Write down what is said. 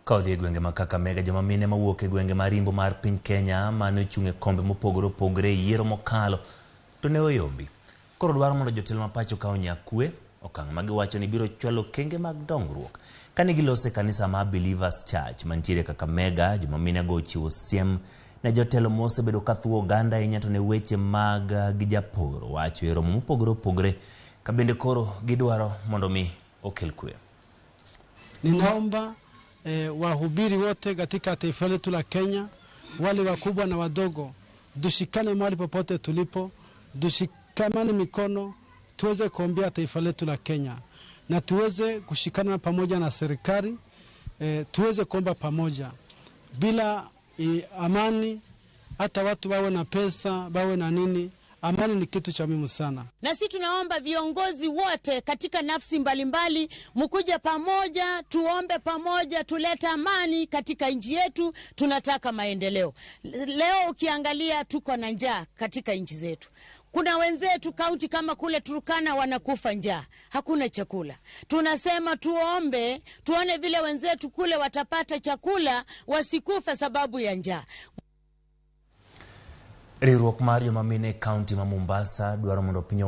Kaudhi gwenge ma Kakamega joma mine mawuok e gwenge marimbo mar piny Kenya mane ochung' e kombe mopogore opogore yiero mokalo to ne oyombi. Koro dwaro mondo jotelo ma pacho ka onyakwe okang' ma giwacho ni biro chwalo kenge mag dongruok. Kane gilose kanisa ma Believers Church mantiere Kakamega, joma mine go chiwo siem ne jotelo mosebedo ka thuo Uganda ahinya to ne weche mag gijaporo wacho e romo mopogore opogore ka bende koro gidwaro mondo mi okel kwe. Ninaomba wahubiri wote katika taifa letu la Kenya, wale wakubwa na wadogo, dushikane mahali popote tulipo, dushikamane mikono, tuweze kuombea taifa letu la Kenya na tuweze kushikana pamoja na serikali, tuweze kuomba pamoja. Bila amani, hata watu wawe na pesa, wawe na nini, amani ni kitu cha muhimu sana. Na sisi tunaomba viongozi wote katika nafsi mbalimbali mkuje pamoja, tuombe pamoja, tulete amani katika nchi yetu. Tunataka maendeleo. Leo ukiangalia tuko na njaa katika nchi zetu. Kuna wenzetu kaunti kama kule Turkana wanakufa njaa, hakuna chakula. Tunasema tuombe, tuone vile wenzetu kule watapata chakula, wasikufe sababu ya njaa. Riwruok mar joma mine kaunti ma Mombasa dwaro mondo piny